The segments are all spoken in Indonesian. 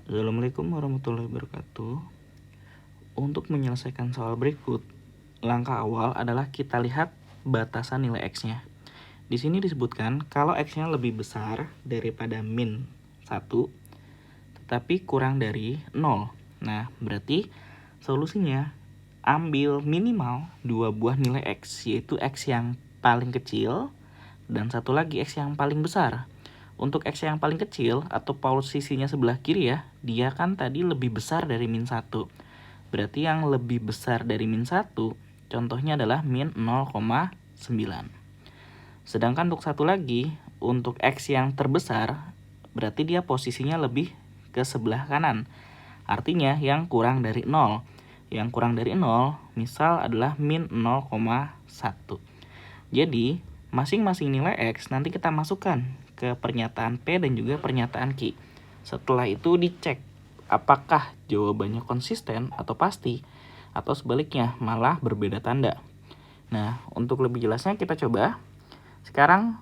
Assalamualaikum warahmatullahi wabarakatuh. Untuk menyelesaikan soal berikut, langkah awal adalah kita lihat batasan nilai X-nya. Di sini disebutkan kalau X-nya lebih besar daripada min 1, tetapi kurang dari 0. Nah, berarti solusinya ambil minimal 2 buah nilai X, yaitu X yang paling kecil dan satu lagi X yang paling besar. Untuk X yang paling kecil atau posisinya sebelah kiri ya, dia kan tadi lebih besar dari min 1. Berarti yang lebih besar dari min 1, contohnya adalah min 0,9. Sedangkan untuk satu lagi, untuk X yang terbesar, berarti dia posisinya lebih ke sebelah kanan. Artinya yang kurang dari 0. Yang kurang dari 0, misal adalah min 0,1. Jadi, masing-masing nilai X nanti kita masukkan ke pernyataan P dan juga pernyataan Q. Setelah itu dicek apakah jawabannya konsisten atau pasti, atau sebaliknya malah berbeda tanda. Nah, untuk lebih jelasnya kita coba. Sekarang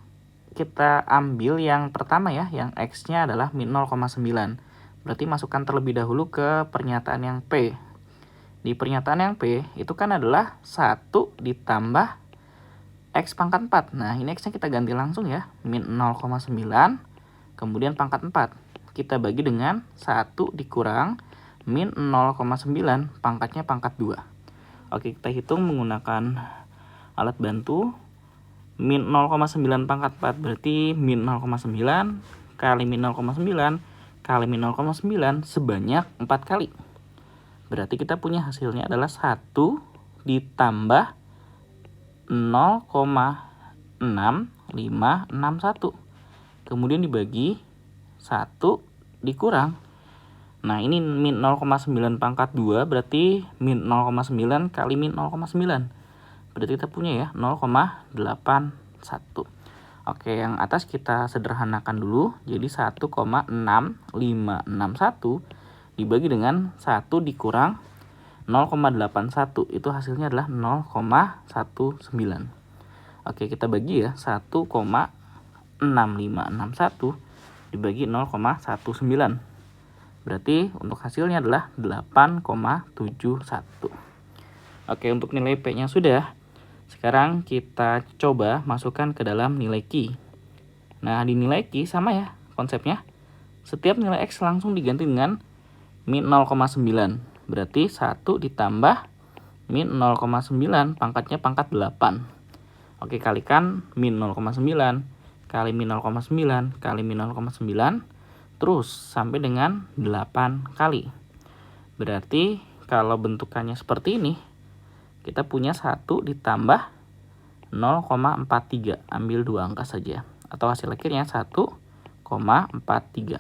kita ambil yang pertama ya, yang X-nya adalah min 0,9. Berarti masukkan terlebih dahulu ke pernyataan yang P. Di pernyataan yang P itu kan adalah 1 ditambah X pangkat 4. Nah, ini X-nya kita ganti langsung ya. Min 0,9, kemudian pangkat 4. Kita bagi dengan 1 dikurang min 0,9, pangkatnya pangkat 2. Oke, kita hitung menggunakan alat bantu. Min 0,9 pangkat 4 berarti min 0,9 kali min 0,9 kali min 0,9 sebanyak 4 kali. Berarti kita punya hasilnya adalah 1 ditambah 0,6561. Kemudian dibagi 1 dikurang. Nah, ini min 0,9 pangkat 2 berarti min 0,9 kali min 0,9. Berarti kita punya ya 0,81. Oke, yang atas kita sederhanakan dulu. Jadi 1,6561 dibagi dengan 1 dikurang 0,81, itu hasilnya adalah 0,19. Oke, kita bagi ya, 1,6561 dibagi 0,19. Berarti untuk hasilnya adalah 8,71. Oke, untuk nilai P-nya sudah. Sekarang kita coba masukkan ke dalam nilai Q. Nah, di nilai Q sama ya konsepnya. Setiap nilai X langsung diganti dengan min 0,9. Berarti 1 ditambah min 0,9, pangkatnya pangkat 8. Oke, kalikan min 0,9 kali min 0,9 kali min 0,9 terus sampai dengan 8 kali. Berarti kalau bentukannya seperti ini, kita punya 1 ditambah 0,43. Ambil 2 angka saja. Atau hasil akhirnya 1,43.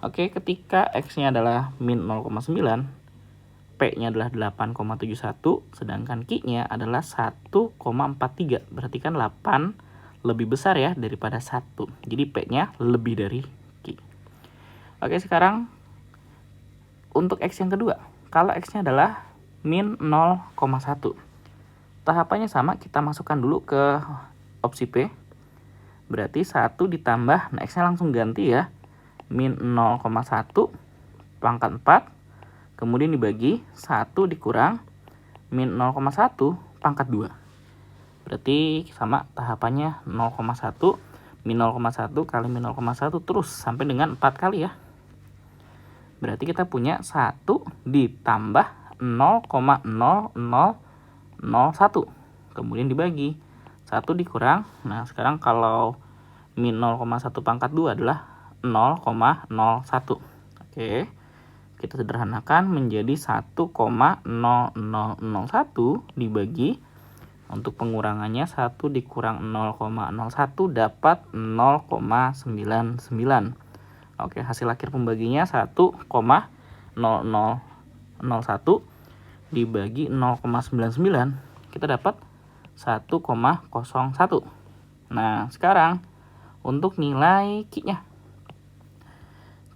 Oke, ketika X-nya adalah min 0,9, P-nya adalah 8,71, sedangkan Q-nya adalah 1,43. Berarti kan 8 lebih besar ya daripada 1. Jadi P-nya lebih dari Q. Oke, sekarang untuk X yang kedua. Kalau X-nya adalah min 0,1. Tahapannya sama, kita masukkan dulu ke opsi P. Berarti 1 ditambah, nah X-nya langsung ganti ya. Min 0,1 pangkat 4. Kemudian dibagi 1 dikurang min 0,1 pangkat 2. Berarti sama tahapannya 0,1 min 0,1 kali min 0,1 terus sampai dengan 4 kali ya. Berarti kita punya 1 ditambah 0,0001. Kemudian dibagi 1 dikurang. Nah, sekarang kalau min 0,1 pangkat 2 adalah 0,01. Oke. Kita sederhanakan menjadi 1,0001 dibagi, untuk pengurangannya 1 dikurang 0,01 dapat 0,99. Oke, hasil akhir pembaginya 1,0001 dibagi 0,99, kita dapat 1,01. Nah, sekarang untuk nilai Q-nya.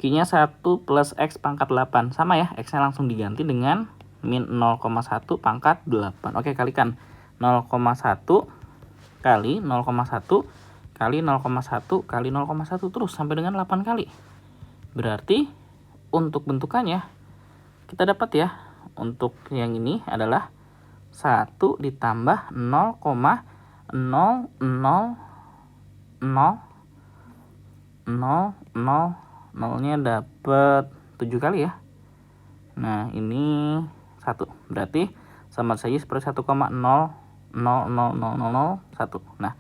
Q-nya 1 plus X pangkat 8. Sama ya, X-nya langsung diganti dengan min 0,1 pangkat 8. Oke, kalikan 0,1 kali 0,1 kali 0,1 kali 0,1 terus sampai dengan 8 kali. Berarti untuk bentukannya kita dapat ya, untuk yang ini adalah 1 ditambah 0,000000, nolnya dapat 7 kali ya. Nah ini 1, berarti sama saja seperti 1,00000001. Nah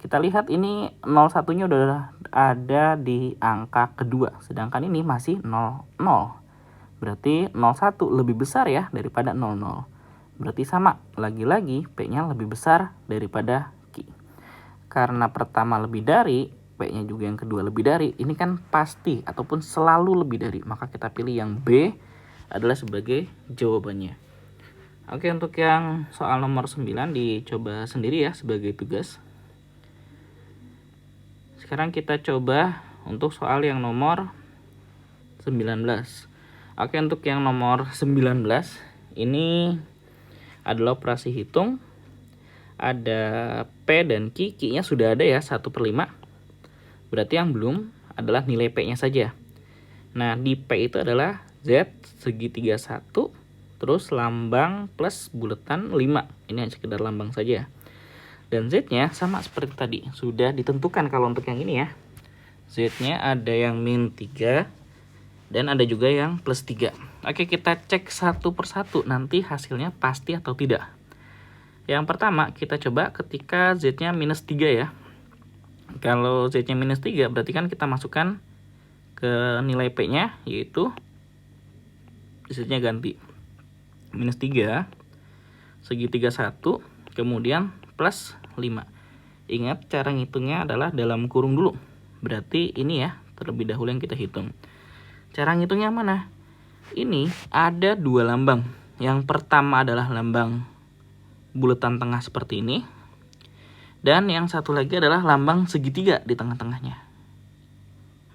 kita lihat ini 01-nya udah ada di angka kedua, sedangkan ini masih 00. Berarti 01 lebih besar ya daripada 00. Berarti sama, lagi-lagi P-nya lebih besar daripada Q. Karena pertama lebih dari, P-nya juga yang kedua lebih dari, ini kan pasti ataupun selalu lebih dari. Maka kita pilih yang B adalah sebagai jawabannya. Oke, untuk yang soal nomor 9 dicoba sendiri ya sebagai tugas. Sekarang kita coba untuk soal yang nomor 19. Oke, untuk yang nomor 19 ini adalah operasi hitung. Ada P dan Q, Q-nya sudah ada ya 1/5. Berarti yang belum adalah nilai P-nya saja. Nah, di P itu adalah Z segitiga 1, terus lambang plus buletan 5. Ini hanya sekedar lambang saja. Dan Z-nya sama seperti tadi, sudah ditentukan kalau untuk yang ini ya. Z-nya ada yang -3 dan ada juga yang +3. Oke, kita cek satu persatu nanti hasilnya pasti atau tidak. Yang pertama kita coba ketika Z-nya -3 ya. Kalau Z-nya -3 berarti kan kita masukkan ke nilai P-nya, yaitu Z-nya ganti -3 segitiga 1 kemudian plus 5. Ingat cara ngitungnya adalah dalam kurung dulu. Berarti ini ya terlebih dahulu yang kita hitung. Cara ngitungnya mana? Ini ada 2 lambang. Yang pertama adalah lambang bulatan tengah seperti ini. Dan yang satu lagi adalah lambang segitiga di tengah-tengahnya.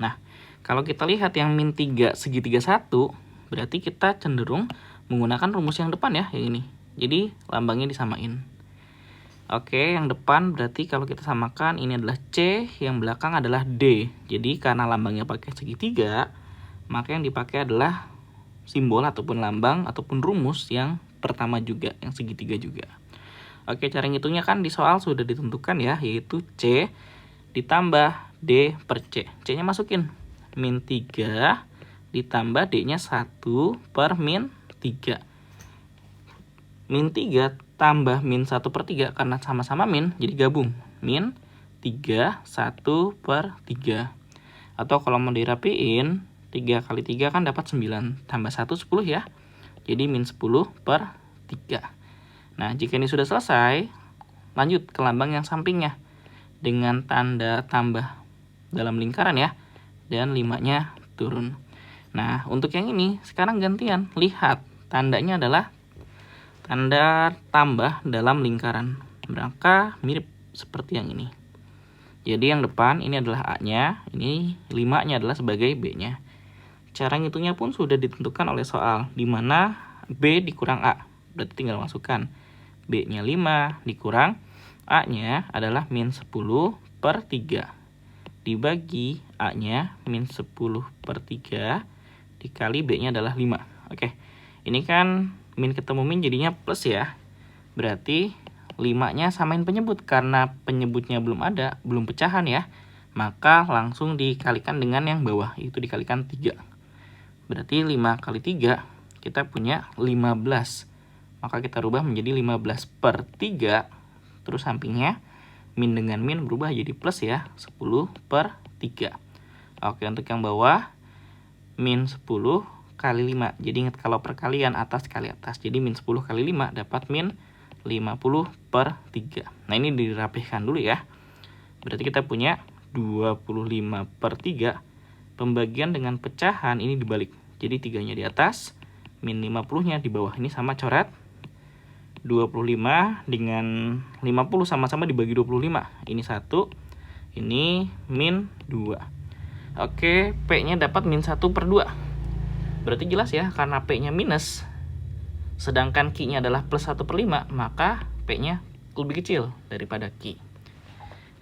Nah, kalau kita lihat yang -3 segitiga 1, berarti kita cenderung menggunakan rumus yang depan ya, yang ini. Jadi lambangnya disamain. Oke, yang depan berarti kalau kita samakan ini adalah C, yang belakang adalah D. Jadi karena lambangnya pakai segitiga, maka yang dipakai adalah simbol ataupun lambang ataupun rumus yang pertama juga, yang segitiga juga. Oke, cara ngitungnya kan di soal sudah ditentukan ya, yaitu C ditambah D per C. C-nya masukin, -3 ditambah D-nya 1 per -3. -3 tambah -1/3 karena sama-sama min, jadi gabung. -3, 1 per 3. Atau kalau mau dirapiin, 3 kali 3 kan dapat 9. Tambah 1, 10 ya. Jadi -10 per 3. Nah, jika ini sudah selesai, lanjut ke lambang yang sampingnya. Dengan tanda tambah dalam lingkaran ya. Dan 5-nya turun. Nah, untuk yang ini, sekarang gantian. Lihat, tandanya adalah tanda tambah dalam lingkaran. Maka mirip seperti yang ini. Jadi yang depan ini adalah A-nya, ini 5-nya adalah sebagai B-nya. Cara ngitungnya pun sudah ditentukan oleh soal, di mana B dikurang A. Berarti tinggal masukkan. B-nya 5 dikurang A-nya adalah -10 per 3. Dibagi A-nya -10 per 3 dikali B-nya adalah 5. Oke, ini kan min ketemu min jadinya plus ya. Berarti 5-nya samain penyebut. Karena penyebutnya belum ada, belum pecahan ya. Maka langsung dikalikan dengan yang bawah. Itu dikalikan 3. Berarti 5 kali 3 kita punya 15. Maka kita rubah menjadi 15 per 3. Terus sampingnya min dengan min berubah jadi plus ya. 10 per 3. Oke, untuk yang bawah -10 kali 5. Jadi ingat kalau perkalian atas kali atas. Jadi -10 kali 5 dapat -50 per 3. Nah, ini dirapihkan dulu ya. Berarti kita punya 25 per 3. Pembagian dengan pecahan ini dibalik. Jadi 3-nya di atas, -50-nya di bawah. Ini sama coret. 25 dengan 50 sama-sama dibagi 25. Ini 1, ini -2. Oke, P-nya dapat -1 per 2. Berarti jelas ya, karena P-nya minus, sedangkan Q-nya adalah +1/5, maka P-nya lebih kecil daripada Q.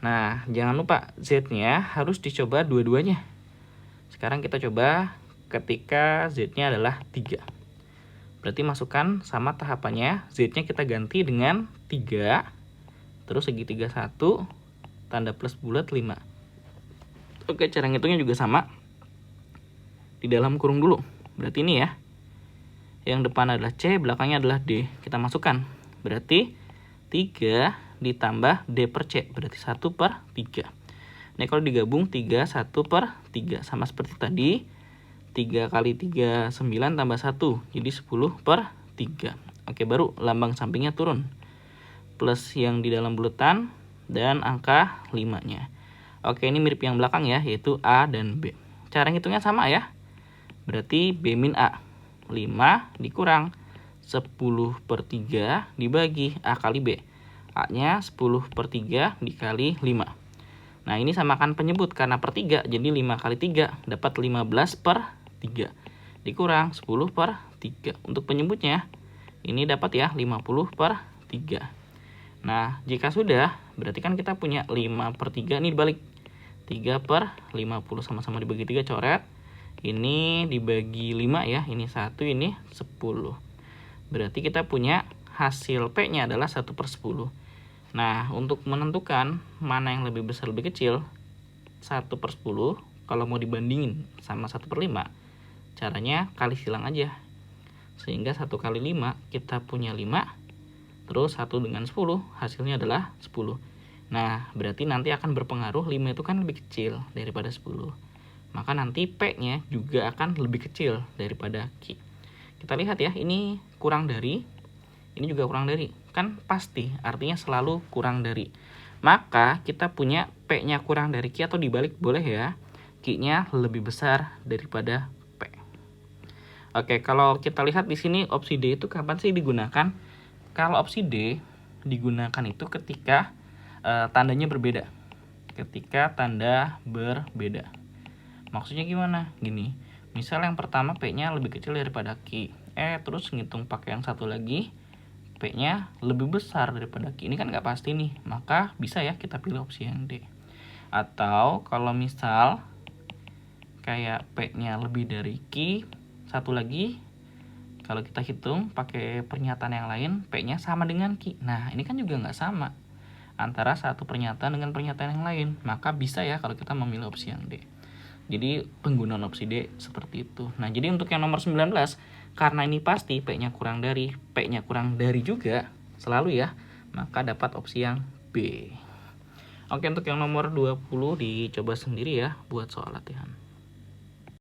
Nah, jangan lupa Z-nya harus dicoba dua-duanya. Sekarang kita coba ketika Z-nya adalah 3. Berarti masukkan sama tahapannya, Z-nya kita ganti dengan 3, terus segitiga 1, tanda plus bulat 5. Oke, cara ngitungnya juga sama. Di dalam kurung dulu. Berarti ini ya. Yang depan adalah C, belakangnya adalah D. Kita masukkan. Berarti 3 ditambah D per C. Berarti 1 per 3. Ini kalau digabung 3, 1 per 3. Sama seperti tadi. 3 kali 3, 9 tambah 1. Jadi 10 per 3. Oke, baru lambang sampingnya turun. Plus yang di dalam buletan dan angka 5-nya. Oke, ini mirip yang belakang ya, yaitu A dan B. Cara ngitungnya sama ya. Berarti B min A. 5 dikurang 10 per 3 dibagi A kali B. A-nya 10 per 3 dikali 5. Nah, ini samakan penyebut karena per 3. Jadi 5 kali 3 dapat 15 per 3. Dikurang 10 per 3. Untuk penyebutnya, ini dapat ya 50 per 3. Nah, jika sudah, berarti kan kita punya 5 per 3 ini dibalik. 3 per 50 sama-sama dibagi 3 coret. Ini dibagi 5 ya, ini 1, ini 10. Berarti kita punya hasil P-nya adalah 1 per 10. Nah, untuk menentukan mana yang lebih besar lebih kecil, 1 per 10, kalau mau dibandingin sama 1 per 5, caranya kali silang aja. Sehingga 1 kali 5, kita punya 5, terus 1 dengan 10, hasilnya adalah 10. Nah, berarti nanti akan berpengaruh 5 itu kan lebih kecil daripada 10. Maka nanti P-nya juga akan lebih kecil daripada Q. Kita lihat ya, ini kurang dari, ini juga kurang dari. Kan pasti, artinya selalu kurang dari. Maka kita punya P-nya kurang dari Q atau dibalik boleh ya. Q-nya lebih besar daripada P. Oke, kalau kita lihat di sini opsi D itu kapan sih digunakan? Kalau opsi D digunakan itu ketika tandanya berbeda. Ketika tanda berbeda. Maksudnya gimana? Gini, misal yang pertama P-nya lebih kecil daripada Q. Terus ngitung pakai yang satu lagi, P-nya lebih besar daripada Q. Ini kan nggak pasti nih, maka bisa ya kita pilih opsi yang D. Atau kalau misal kayak P-nya lebih dari Q, satu lagi, kalau kita hitung pakai pernyataan yang lain, P-nya sama dengan Q. Nah, ini kan juga nggak sama antara satu pernyataan dengan pernyataan yang lain. Maka bisa ya kalau kita memilih opsi yang D. Jadi penggunaan opsi D seperti itu. Nah, jadi untuk yang nomor 19, karena ini pasti P-nya kurang dari, P-nya kurang dari juga, selalu ya, maka dapat opsi yang B. Oke, untuk yang nomor 20 dicoba sendiri ya buat soal latihan.